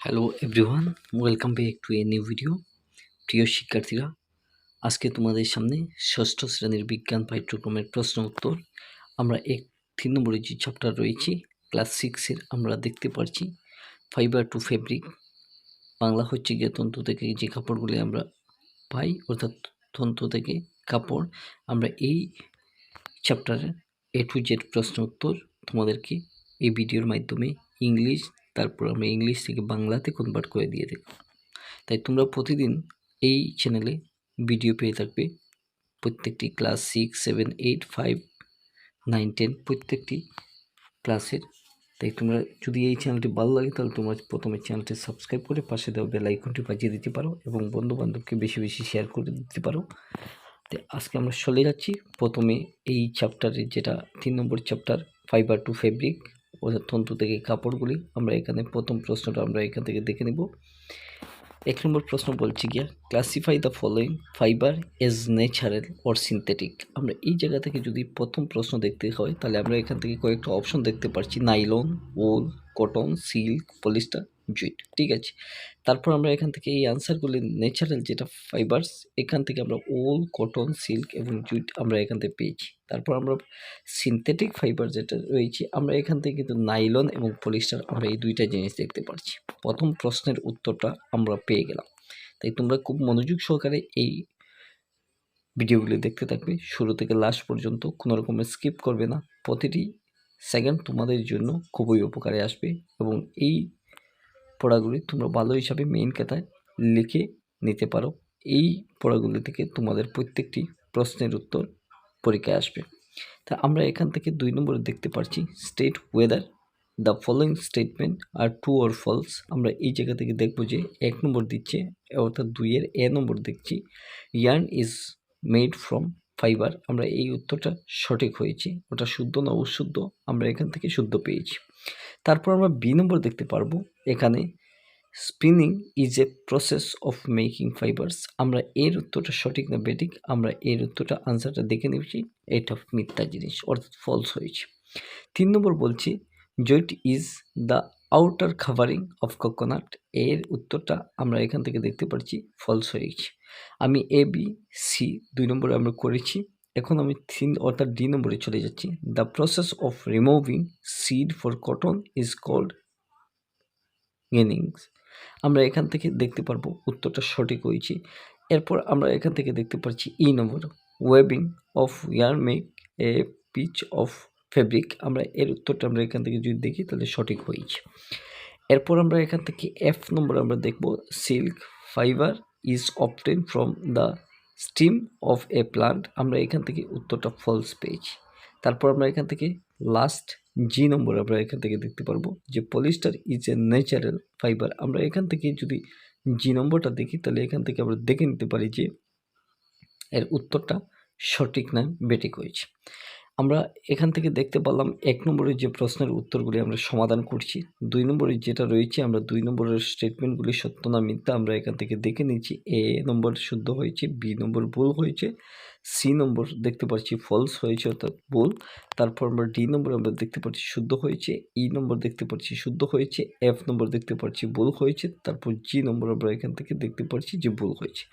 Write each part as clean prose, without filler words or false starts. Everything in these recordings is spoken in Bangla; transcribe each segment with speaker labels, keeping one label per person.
Speaker 1: Hello everyone, welcome back to a new video. প্রিয় শিক্ষার্থীরা, আজকে তোমাদের সামনে ষষ্ঠ শ্রেণীর বিজ্ঞান পাঠ্যক্রমের প্রশ্ন উত্তর আমরা 3 নম্বরের যে চ্যাপ্টার রয়েছে ক্লাস 6-এর আমরা দেখতে পাচ্ছি ফাইবার টু ফেব্রিক। বাংলা হচ্ছে গিয়ে তন্তু থেকে যে কাপড়গুলি আমরা পাই, অর্থাৎ তন্তু থেকে কাপড়। আমরা এই চ্যাপ্টারের A to Z প্রশ্ন উত্তর তোমাদেরকে এই ভিডিওর মাধ্যমে ইংলিশ, তারপর আমরা ইংলিশ থেকে বাংলাতে কনভার্ট করে দিয়ে দেব। তাই তোমরা প্রতিদিন এই চ্যানেলে ভিডিও পেয়ে থাকবে প্রত্যেকটি ক্লাস 6, 7, 8, 5, 9, 10 প্রত্যেকটি ক্লাসের। তাই তোমরা যদি এই চ্যানেলটি ভালো লাগে তাহলে তোমরা প্রথমে চ্যানেলটি সাবস্ক্রাইব করে পাশে দেওয়া বেল আইকনটি বাজিয়ে দিতে পারো এবং বন্ধুবান্ধবকে বেশি বেশি শেয়ার করে দিতে পারো। তো আজকে আমরা চলে যাচ্ছি প্রথমে এই চ্যাপ্টারের, যেটা 3 নম্বর চ্যাপ্টার, ফাইবার টু ফেব্রিক, অর্থাৎ তন্তু থেকে কাপড়গুলি। আমরা এখানে প্রথম প্রশ্নটা আমরা এখান থেকে দেখে নেব। 1 নম্বর প্রশ্ন বলছি গিয়া classify the following fibre as natural or synthetic. আমরা এই জায়গা থেকে যদি প্রথম প্রশ্ন দেখতে হয় তাহলে আমরা এখান থেকে কয়েকটা অপশন দেখতে পাচ্ছি: নাইলন, উল, কটন, সিল্ক, পলিস্টার, জুট। ঠিক আছে, তারপর আমরা এখান থেকে এই আনসারগুলি ন্যাচারাল যেটা ফাইবার্স, এখান থেকে আমরা উল, কটন, সিল্ক এবং জুট আমরা এখান থেকে পেয়েছি। তারপর আমরা সিনথেটিক ফাইবার যেটা রয়েছে, আমরা এখান থেকে কিন্তু নাইলন এবং পলিস্টার আমরা এই দুইটা জিনিস দেখতে পাচ্ছি। প্রথম প্রশ্নের উত্তরটা আমরা পেয়ে গেলাম। তাই তোমরা খুব মনোযোগ সহকারে এই ভিডিওগুলি দেখতে থাকবে শুরু থেকে লাস্ট পর্যন্ত, কোনো রকমের স্কিপ করবে না। প্রতিটি সেকেন্ড তোমাদের জন্য খুবই উপকারে আসবে এবং এই পড়াগুলি তোমরা ভালো হিসাবে মেইন খাতায় লিখে নিতে পারো। এই পড়াগুলি থেকে তোমাদের প্রত্যেকটি প্রশ্নের উত্তর পরীক্ষায় আসবে। তা আমরা এখান থেকে 2 নম্বরে দেখতে পাচ্ছি state whether the following statement are true or false. আমরা এই জায়গা থেকে দেখবো যে 1 নম্বর দিচ্ছে, অর্থাৎ 2-এর এ নম্বর দেখছি, yarn is made from fibre. আমরা এই উত্তরটা সঠিক হয়েছে, ওটা শুদ্ধ না অশুদ্ধ, আমরা এখান থেকে শুদ্ধ পেয়েছি। তারপর আমরা বি নম্বর দেখতে পারবো, এখানে spinning is a process of making fibres. আমরা এর উত্তরটা সঠিক না বেঠিক, আমরা এর উত্তরটা আনসারটা দেখে নিচ্ছি, এটা মিথ্যা জিনিস, অর্থাৎ ফলস হয়েছে। 3 নম্বর বলছি jute is the outer covering of coconut. এর উত্তরটা আমরা এখান থেকে দেখতে পাচ্ছি ফলস হয়েছে। আমি এ বি সি 2 নম্বরে আমরা করেছি। এখন আমি 3 অর্থাৎ ডি নম্বরে চলে যাচ্ছি। The process of removing seed for cotton is called গেনিংস। আমরা এখান থেকে দেখতে পারবো উত্তরটা সঠিক হয়েছে। এরপর আমরা এখান থেকে দেখতে পাচ্ছি ই নম্বর, ওয়েবিং of yarn make a piece of fabric. আমরা এর উত্তরটা আমরা এখান থেকে যদি দেখি তাহলে সঠিক হয়েছে। এরপর আমরা এখান থেকে এফ নম্বর আমরা দেখব, silk fibre is obtain from the steam of A plant. আমরা এখান থেকে উত্তরটা ফলস পেয়েছি। তারপর আমরা এখান থেকে লাস্ট জি নম্বর আমরা এখান থেকে দেখতে পারবো যে polyester is a natural fibre. আমরা এখান থেকে যদি জি নম্বরটা দেখি তাহলে এখান থেকে আমরা দেখে নিতে পারি যে এর উত্তরটা সঠিক না বেঠিক হয়েছে। আমরা এখান থেকে দেখতে পারলাম 1 নম্বরের যে প্রশ্নের উত্তরগুলি আমরা সমাধান করছি। 2 নম্বরে যেটা রয়েছে, আমরা 2 নম্বরের স্টেটমেন্টগুলি সত্য না মিথ্যা আমরা এখান থেকে দেখে নিচ্ছি। এ নম্বর শুদ্ধ হয়েছে, বি নম্বর ভুল হয়েছে, সি নম্বর দেখতে পাচ্ছি ফলস হয়েছে অর্থাৎ ভুল। তারপর আমরা ডি নম্বর আমরা দেখতে পাচ্ছি শুদ্ধ হয়েছে, ই নম্বর দেখতে পাচ্ছি শুদ্ধ হয়েছে, এফ নম্বর দেখতে পাচ্ছি ভুল হয়েছে, তারপর জি নম্বর আমরা এখান থেকে দেখতে পাচ্ছি যে ভুল হয়েছে।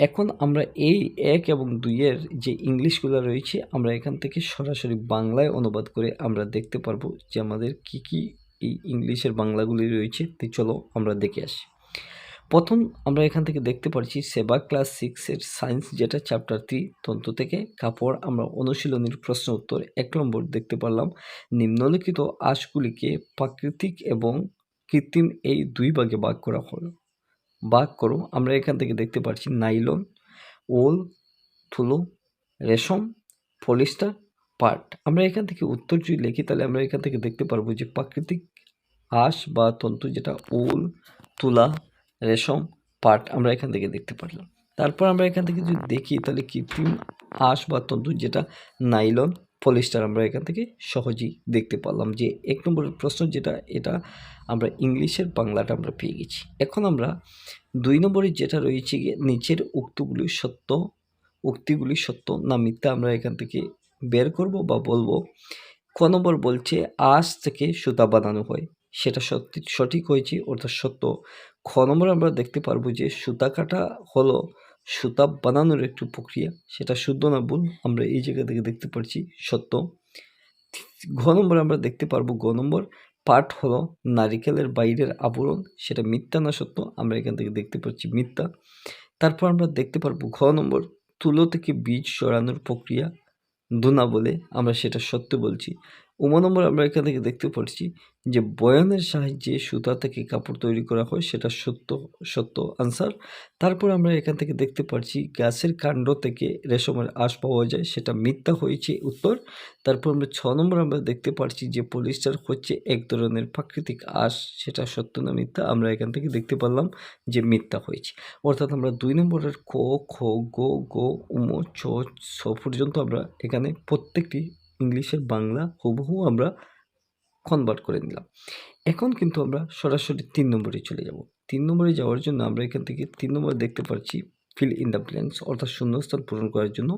Speaker 1: এখন আমরা এই 1 এবং 2-এর যে ইংলিশগুলো রয়েছে আমরা এখান থেকে সরাসরি বাংলায় অনুবাদ করে আমরা দেখতে পারবো যে আমাদের কি কি এই ইংলিশের বাংলাগুলি রয়েছে। তো চলো আমরা দেখে আসি। প্রথম আমরা এখান থেকে দেখতে পাচ্ছি সেবা ক্লাস 6-এর সায়েন্স, যেটা চ্যাপ্টার 3 তন্তু থেকে কাপড়। আমরা অনুশীলনীর প্রশ্ন উত্তর 1 নম্বর দেখতে পারলাম, নিম্নলিখিত আঁশগুলিকে প্রাকৃতিক এবং কৃত্রিম এই 2 ভাগে ভাগ করা হলো, ভাগ করো। আমরা এখান থেকে দেখতে পাচ্ছি নাইলন, উল, তুলো, রেশম, পলিস্টার, পাট। আমরা এখান থেকে উত্তর যদি লিখি তাহলে আমরা এখান থেকে দেখতে পারবো যে প্রাকৃতিক আঁশ বা তন্তু যেটা উল, তুলা, রেশম, পাট আমরা এখান থেকে দেখতে পারলাম। তারপর আমরা এখান থেকে যদি দেখি তাহলে কৃত্রিম আঁশ বা তন্তু যেটা নাইলন, পলিস্টার আমরা এখান থেকে সহজেই দেখতে পারলাম যে 1 নম্বরের প্রশ্ন যেটা, এটা আমরা ইংলিশের বাংলাটা আমরা পেয়ে গেছি। এখন আমরা 2 নম্বরে যেটা রয়েছে নিচের উক্তিগুলি সত্য না মিথ্যা আমরা এখান থেকে বের করব বা বলবো। ক নম্বর বলছে আঁশ থেকে সুতা বানানো হয়, সেটা সঠিক হয়েছে, অর্থাৎ সত্য। খ নম্বর আমরা দেখতে পারবো যে সুতা কাটা হলো সুতা বানানোর একটি প্রক্রিয়া, সেটা শুদ্ধ না ভুল আমরা এই জায়গা থেকে দেখতে পাচ্ছি সত্য। ঘ নম্বর আমরা দেখতে পারবো, গ নম্বর পাট হলো নারিকেলের বাইরের আবরণ, সেটা মিথ্যা না সত্য আমরা এখান থেকে দেখতে পাচ্ছি মিথ্যা। তারপর আমরা দেখতে পারবো ঘ নম্বর তুলো থেকে বীজ সরানোর প্রক্রিয়া দুনা বলে আমরা সেটা সত্য বলছি। নম্বর আমরা এখান থেকে দেখতে পাচ্ছি যে বয়ানের সাহায্যে সুতা থেকে কাপড় তৈরি করা হয়, সেটা সত্য আনসার। তারপর আমরা এখান থেকে দেখতে পাচ্ছি গাছের কাণ্ড থেকে রেশমের আঁশ পাওয়া যায়, সেটা মিথ্যা হয়েছে উত্তর। তারপর আমরা নম্বর আমরা দেখতে পাচ্ছি যে পলিস্টার হচ্ছে এক ধরনের প্রাকৃতিক আঁশ, সেটা সত্য না মিথ্যা আমরা এখান থেকে দেখতে পারলাম যে মিথ্যা হয়েছে। অর্থাৎ আমরা 2 নম্বরের ক, খ, গ, চ, ছ পর্যন্ত আমরা এখানে প্রত্যেকটি ইংলিশের বাংলা হুবহু আমরা কনভার্ট করে নিলাম। এখন কিন্তু আমরা সরাসরি 3 নম্বরে চলে যাব। 3 নম্বরে যাওয়ার জন্য আমরা এখান থেকে 3 নম্বরে দেখতে পাচ্ছি ফিল ইন দ্য ব্ল্যাঙ্কস, অর্থাৎ শূন্যস্থান পূরণ করার জন্য।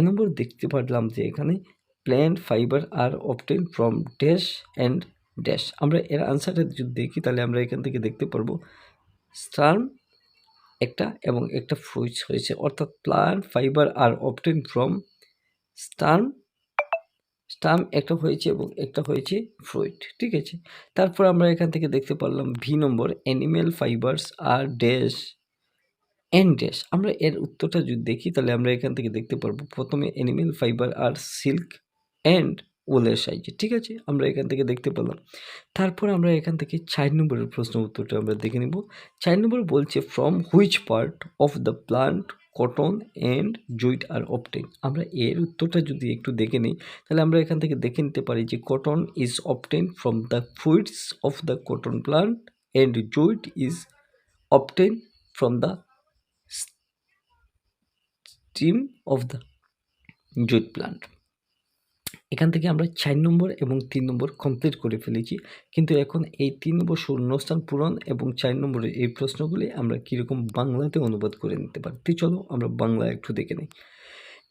Speaker 1: নম্বর দেখতে পারলাম যে এখানে plant fibre are obtain from dash and dash. আমরা এর আনসারটা যদি দেখি তাহলে আমরা এখান থেকে দেখতে পারবো স্টার্ম একটা এবং একটা ফ্রুইটস হয়েছে, অর্থাৎ plant fibre are obtain from stem একটা হয়েছে এবং একটা হয়েছে ফ্রুইট, ঠিক আছে। তারপর আমরা এখান থেকে দেখতে পারলাম ভি number animal fibres are dash and dash. আমরা এর উত্তরটা যদি দেখি তাহলে আমরা এখান থেকে দেখতে পারবো প্রথমে animal fibre are silk and ওলের সাহায্যে, ঠিক আছে আমরা এখান থেকে দেখতে পেলাম। তারপর আমরা এখান থেকে 4 নম্বরের প্রশ্ন উত্তরটা আমরা দেখে নেব। 4 নম্বর বলছে from which part of the plant cotton and jute are obtain. আমরা এর উত্তরটা যদি একটু দেখে নিই তাহলে আমরা এখান থেকে দেখে নিতে পারি যে cotton is obtain from the fruits of the cotton plant and jute is obtain from the steam of the jute plant. এখান থেকে আমরা 4 নম্বর এবং 3 নম্বর কমপ্লিট করে ফেলেছি, কিন্তু এখন এই 3 নম্বর শূন্যস্থান পূরণ এবং 4 নম্বরের এই প্রশ্নগুলি আমরা কীরকম বাংলাতে অনুবাদ করে নিতে পারি। চলো আমরা বাংলা একটু দেখে নিই।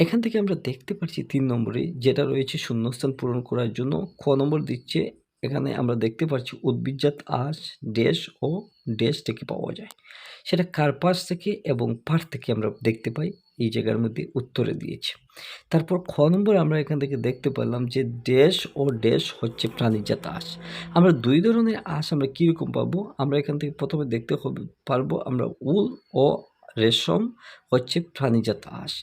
Speaker 1: এখান থেকে আমরা দেখতে পাচ্ছি 3 নম্বরে যেটা রয়েছে শূন্যস্থান পূরণ করার জন্য খ নম্বর দিচ্ছে। এখানে আমরা দেখতে পাচ্ছি উদ্ভিদজাত আঁশ ড্যাশ ও ড্যাশ থেকে পাওয়া যায়, সেটা কার্পাস থেকে এবং পাট থেকে আমরা দেখতে পাই, এই জায়গার মধ্যে উত্তরে দিয়েছে। তারপর খ নম্বর আমরা এখান থেকে দেখতে পেলাম যে ড্যাশ ও ড্যাশ হচ্ছে প্রাণীজাত আঁশ। আমরা 2 ধরনের আঁশ আমরা কীরকম পাবো, আমরা এখান থেকে প্রথমে দেখতে পারবো আমরা উল ও রেশম হচ্ছে প্রাণীজাত আঁশ।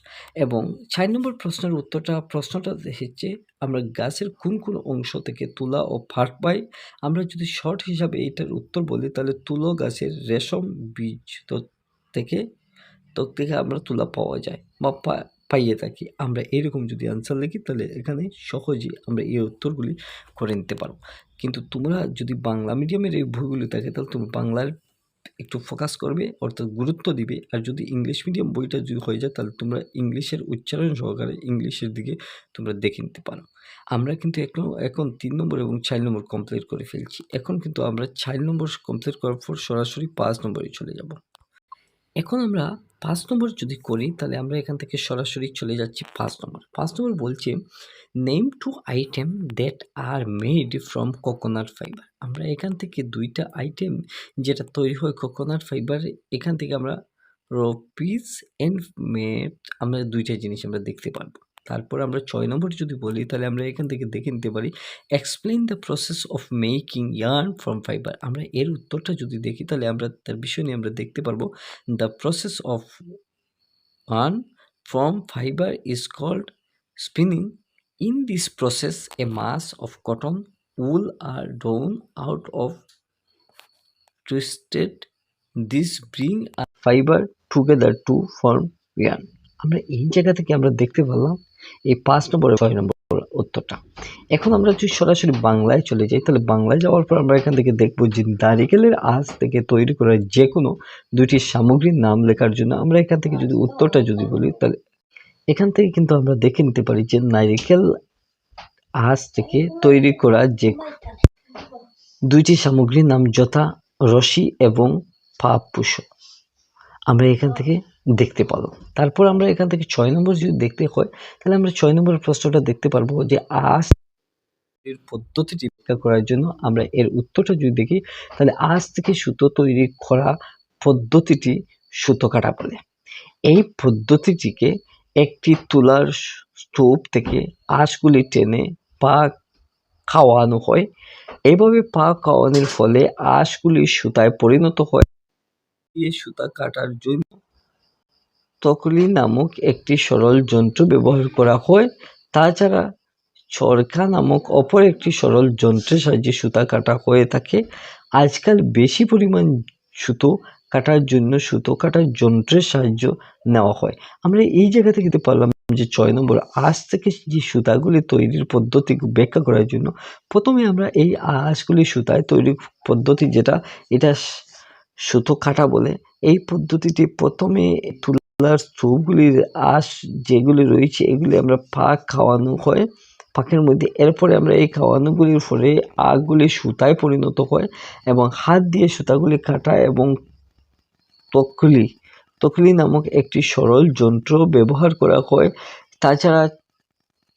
Speaker 1: এবং 4 নম্বর প্রশ্নটা হচ্ছে আমরা গাছের কোন অংশ থেকে তুলা ও পাট পাই। আমরা যদি শর্ট হিসাবে এটার উত্তর বলি তাহলে তুলো গাছের রেশম বীজ থেকে আমরা তুলা পাওয়া যায় বা পাইয়ে থাকি। আমরা এরকম যদি আনসার লিখি তাহলে এখানে সহজেই আমরা এই উত্তরগুলি করে নিতে পারবো। কিন্তু তোমরা যদি বাংলা মিডিয়ামের এই বইগুলি থাকে তাহলে তুমি বাংলার একটু ফোকাস করবে, অর্থাৎ গুরুত্ব দিবে। আর যদি ইংলিশ মিডিয়াম বইটা যদি হয়ে যায় তাহলে তোমরা ইংলিশের উচ্চারণ সহকারে ইংলিশের দিকে তোমরা দেখে নিতে পারো। আমরা কিন্তু এখন 3 নম্বর এবং 4 নম্বর কমপ্লিট করে ফেলছি। এখন কিন্তু আমরা 4 নম্বর কমপ্লিট করার পর সরাসরি 5 নম্বরে চলে যাব। এখন আমরা 5 নম্বর যদি করি তাহলে আমরা এখান থেকে সরাসরি চলে যাচ্ছি 5 নম্বর। 5 নম্বর বলছে name 2 item that are made from coconut fibre. আমরা এখান থেকে 2টা আইটেম যেটা তৈরি হয় কোকোনাট ফাইবার, এখান থেকে আমরা পিস অ্যান্ড মেড আমরা 2টা জিনিস আমরা দেখতে পারবো। তারপর আমরা 6 নম্বর যদি বলি তাহলে আমরা এখান থেকে দেখে নিতে পারি explain the process of making yarn from fibre. আমরা এর উত্তরটা যদি দেখি তাহলে আমরা তার বিষয় নিয়ে আমরা দেখতে পারবো the process of yarn from fiber is called spinning. In this process a mass of cotton wool are drawn out of twisted this bring a fiber together to form yarn. আমরা এই জায়গা থেকে আমরা দেখতে পেলাম এই 5 নম্বর 6 নম্বর উত্তরটা। এখন আমরা যদি সরাসরি বাংলায় চলে যাই তাহলে বাংলায় যাওয়ার পর আমরা এখান থেকে দেখব যে নারিকেলের আঁশ থেকে তৈরি করা যে কোনো 2টি সামগ্রীর নাম লেখার জন্য আমরা এখান থেকে যদি উত্তরটা যদি বলি তাহলে এখান থেকে কিন্তু আমরা দেখে নিতে পারি যে নারিকেল আঁশ থেকে তৈরি করা যে 2টি সামগ্রীর নাম যথা রশি এবং পাপোশ আমরা এখান থেকে দেখতে পাবো। তারপর আমরা এখান থেকে 6 নম্বর যদি দেখতে হয় তাহলে আমরা 6 নম্বরের প্রশ্নটা দেখতে পারবো যে আঁশ এর পদ্ধতিটি ব্যাখ্যা করার জন্য আমরা এর উত্তরটা যদি দেখি, তাহলে আঁশ থেকে সুতো তৈরি করা পদ্ধতিটি সুতো কাটা বলে। এই পদ্ধতিটিকে একটি তুলার স্তূপ থেকে আঁশগুলি টেনে পা খাওয়ানো হয়। এইভাবে পা খাওয়ানোর ফলে আঁশগুলি সুতায় পরিণত হয়। এই সুতা কাটার জন্য তকলি নামক একটি সরল যন্ত্র ব্যবহার করা হয়। তাছাড়া চরখা নামক অপর একটি সরল যন্ত্রের সাহায্যে সুতা কাটা হয়ে থাকে। আজকাল বেশি পরিমাণ সুতো কাটার জন্য সুতো কাটার যন্ত্রের সাহায্য নেওয়া হয়। আমরা এই জায়গা থেকে দেখতে পারলাম যে ৬ নম্বর আঁশ থেকে যে সুতাগুলি তৈরির পদ্ধতি ব্যাখ্যা করার জন্য প্রথমে আমরা এই আঁশগুলি সুতায় তৈরির পদ্ধতি যেটা, এটা সুতো কাটা বলে। এই পদ্ধতিটি প্রথমে তুলার স্তূপগুলির আঁশ যেগুলি রয়েছে এগুলি আমরা পাক খাওয়ানো হয় পাকের মধ্যে। এরপরে আমরা এই খাওয়ানোগুলির ফলে আঁশগুলি সুতায় পরিণত হয় এবং হাত দিয়ে সুতাগুলি কাটা এবং তকলি নামক একটি সরল যন্ত্র ব্যবহার করা হয়। তাছাড়া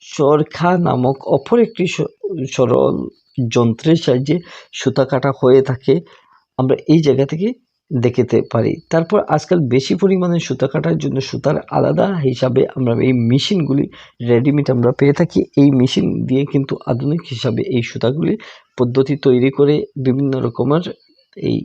Speaker 1: চরখা নামক অপর একটি সরল যন্ত্রের সাহায্যে সুতা কাটা হয়ে থাকে। আমরা এই জায়গা থেকে দেখতে পারি। তারপর আজকাল বেশি পরিমাণে সুতা কাটার জন্য সুতার আলাদা হিসাবে আমরা এই মেশিনগুলি রেডিমেড আমরা পেয়ে থাকি। এই মেশিন দিয়ে কিন্তু আধুনিক হিসাবে এই সুতাগুলি পদ্ধতি তৈরি করে বিভিন্ন রকমের এই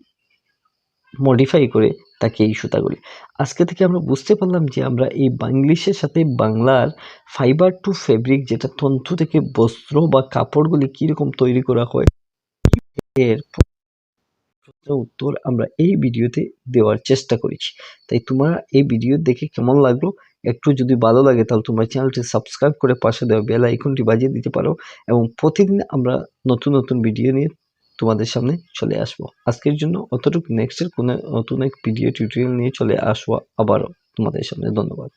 Speaker 1: মডিফাই করে থাকে এই সুতাগুলি। আজকে থেকে আমরা বুঝতে পারলাম যে আমরা এই বাংলিশের সাথে বাংলার ফাইবার টু ফেব্রিক যেটা তন্তু থেকে বস্ত্র বা কাপড়গুলি কীরকম তৈরি করা হয় এর উত্তর আমরা এই ভিডিওতে দেওয়ার চেষ্টা করেছি। তাই তোমরা এই ভিডিও দেখে কেমন লাগলো, একটু যদি ভালো লাগে তাহলে তোমরা চ্যানেলটি সাবস্ক্রাইব করে পাশে দেওয়া বেল আইকনটি বাজিয়ে দিতে পারো এবং প্রতিদিন আমরা নতুন ভিডিও নিয়ে তোমাদের সামনে চলে আসবো। আজকের জন্য অতটুকু, নেক্সটের কোনো নতুন এক ভিডিও টিউটোরিয়াল নিয়ে চলে আসবো আবারও তোমাদের সামনে। ধন্যবাদ।